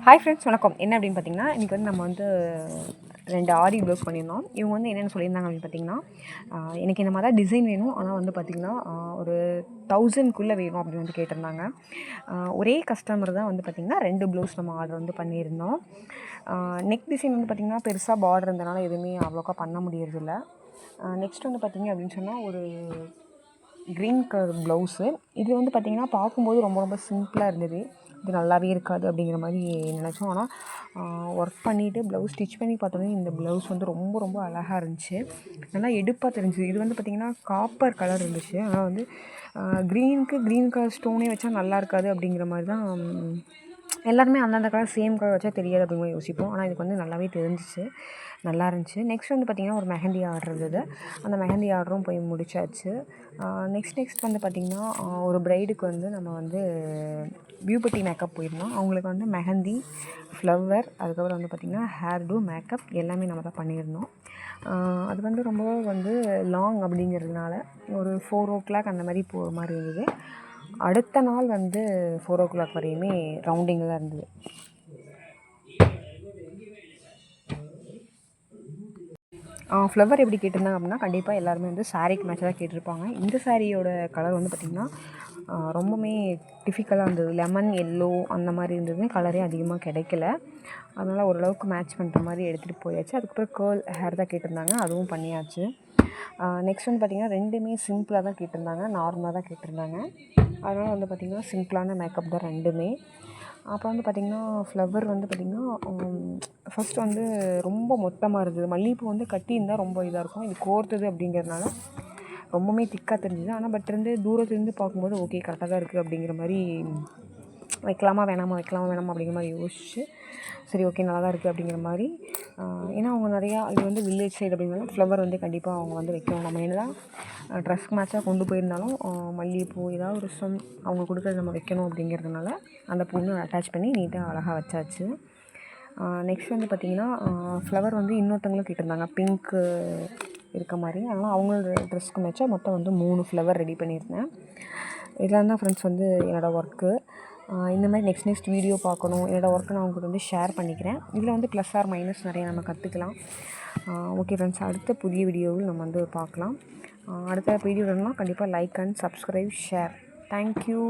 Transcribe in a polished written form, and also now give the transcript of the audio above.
Hi friends, வணக்கம். என்ன அப்படின்னு பார்த்தீங்கன்னா, இன்றைக்கி வந்து நம்ம வந்து 2 ஆரி ப்ளவுஸ் பண்ணியிருந்தோம். இவங்க வந்து என்னென்னு சொல்லியிருந்தாங்க அப்படின்னு பார்த்தீங்கன்னா, எனக்கு இந்த மாதிரி தான் டிசைன் வேணும், ஆனால் வந்து பார்த்திங்கன்னா ஒரு 1000க்குள்ளே வேணும் அப்படின்னு வந்து கேட்டிருந்தாங்க. ஒரே கஸ்டமர் தான் வந்து பார்த்திங்கன்னா 2 ப்ளவுஸ் நம்ம ஆர்டர் வந்து பண்ணியிருந்தோம். நெக் டிசைன் வந்து பார்த்திங்கன்னா பெருசாக பார்டர் இருந்தனால எதுவுமே அவ்வளோக்கா பண்ண முடியறதில்ல. நெக்ஸ்ட் வந்து பார்த்திங்க அப்படின்னு சொன்னால் ஒரு க்ரீன் கலர் ப்ளவுஸு. இது வந்து பார்த்திங்கன்னா பார்க்கும்போது ரொம்ப ரொம்ப சிம்பிளாக இருந்தது. இது நல்லாவே இருக்காது அப்படிங்கிற மாதிரி நினச்சோம். ஆனால் ஒர்க் பண்ணிவிட்டு ப்ளவுஸ் ஸ்டிச் பண்ணி பார்த்தோன்னே இந்த ப்ளவுஸ் வந்து ரொம்ப ரொம்ப அழகாக இருந்துச்சு. நல்லா எடுப்பாக தெரிஞ்சுது. இது வந்து பார்த்திங்கன்னா காப்பர் கலர் இருந்துச்சு. ஆனால் வந்து க்ரீனுக்கு க்ரீன் கலர் ஸ்டோனே வச்சா நல்லா இருக்காது அப்படிங்கிற மாதிரி தான் எல்லாருமே அந்தந்த கலர் சேம் கலர் வச்சா தெரியாது அப்படிங்கிற யோசிப்போம். ஆனால் இதுக்கு வந்து நல்லாவே தெரிஞ்சிச்சு, நல்லா இருந்துச்சு. நெக்ஸ்ட் வந்து பார்த்திங்கன்னா ஒரு மெஹந்தி ஆர்டர் இருந்தது. அந்த மெஹந்தி ஆர்டரும் போய் முடிச்சாச்சு. நெக்ஸ்ட் வந்து பார்த்திங்கன்னா ஒரு ப்ரைடுக்கு வந்து நம்ம வந்து பியூட்டி மேக்கப் போயிருந்தோம். அவங்களுக்கு வந்து மெஹந்தி, ஃப்ளவர், அதுக்கப்புறம் வந்து பார்த்திங்கன்னா ஹேர் டூ, மேக்கப் எல்லாமே நம்ம தான் பண்ணியிருந்தோம். அது வந்து ரொம்ப வந்து லாங் அப்படிங்கிறதுனால ஒரு 4 o'clock அந்த மாதிரி போகிற மாதிரி இருந்தது. அடுத்த நாள் வந்து 4 o'clock வரையுமே ரவுண்டிங்கில் தான் இருந்தது. ஃப்ளவர் எப்படி கேட்டிருந்தாங்க அப்படின்னா, கண்டிப்பாக எல்லாருமே வந்து சாரீக்கு மேட்சாக தான் கேட்டிருப்பாங்க. இந்த சாரியோட கலர் வந்து பார்த்திங்கன்னா ரொம்பவுமே டிஃபிகல்ட்டாக இருந்தது. லெமன் எல்லோ அந்த மாதிரி இருந்தது. கலரே அதிகமாக கிடைக்கல. அதனால் ஓரளவுக்கு மேட்ச் பண்ணுற மாதிரி எடுத்துகிட்டு போயாச்சு. அதுக்கப்புறம் கேர்ள் ஹேர் தான் கேட்டிருந்தாங்க, அதுவும் பண்ணியாச்சு. நெக்ஸ்ட் வந்து பார்த்திங்கன்னா 2மே சிம்பிளாக தான் கேட்டிருந்தாங்க, நார்மலாக தான் கேட்டிருந்தாங்க. அதனால் வந்து பார்த்திங்கன்னா சிம்பிளான மேக்கப் தான் 2மே. அப்புறம் வந்து பார்த்திங்கன்னா ஃப்ளவர் வந்து பார்த்திங்கன்னா ஃபஸ்ட்டு வந்து ரொம்ப மொத்தமாக இருந்தது. மல்லிகைப்பூ வந்து கட்டியிருந்தால் ரொம்ப இதாக இருக்கும். இது கோர்த்தது அப்படிங்கிறதுனால ரொம்பவுமே திக்காக தெரிஞ்சுது. ஆனால் பட் தூரத்துலேருந்து பார்க்கும்போது ஓகே கரெக்டாக தான் இருக்குது அப்படிங்கிற மாதிரி வைக்கலாமா வேணாமா அப்படிங்கிற மாதிரி யோசிச்சு சரி ஓகே நல்லா தான் இருக்குது அப்படிங்கிற மாதிரி. ஏன்னா அவங்க நிறையா இது வந்து வில்லேஜ் சைடு அப்படிங்கிறனால ஃப்ளவர் வந்து கண்டிப்பாக அவங்க வந்து வைக்கணும். நம்ம என்ன தான் ட்ரெஸ்க்கு மேட்சாக கொண்டு போயிருந்தாலும் மல்லிகைப்பூ ஏதாவது ஒரு அவங்க கொடுக்குறது நம்ம வைக்கணும் அப்படிங்கிறதுனால அந்த பூவும் அட்டாச் பண்ணி நீட்டாக அழகாக வச்சாச்சு. நெக்ஸ்ட் வந்து பார்த்திங்கன்னா ஃப்ளவர் வந்து இன்னொருத்தவங்களும் கேட்டிருந்தாங்க, பிங்க்கு இருக்க மாதிரி. அதனால் அவங்களோட ட்ரெஸ்க்கு மேட்சாக மொத்தம் வந்து 3 ஃப்ளவர் ரெடி பண்ணியிருந்தேன். இதெல்லாம் தான் ஃப்ரெண்ட்ஸ் வந்து என்னோடய ஒர்க்கு. இந்த மாதிரி நெக்ஸ்ட் வீடியோ பார்க்கணும், என்னோடய ஒர்க்கை நான் உங்களுக்கு வந்து ஷேர் பண்ணிக்கிறேன். இதில் வந்து ப்ளஸ் ஆர் மைனஸ் நிறையா நம்ம கற்றுக்கலாம். ஓகே ஃப்ரெண்ட்ஸ், அடுத்த புதிய வீடியோவில் நம்ம வந்து பார்க்கலாம். அடுத்த வீடியோ வேணும்னா கண்டிப்பாக like and subscribe, share. Thank you.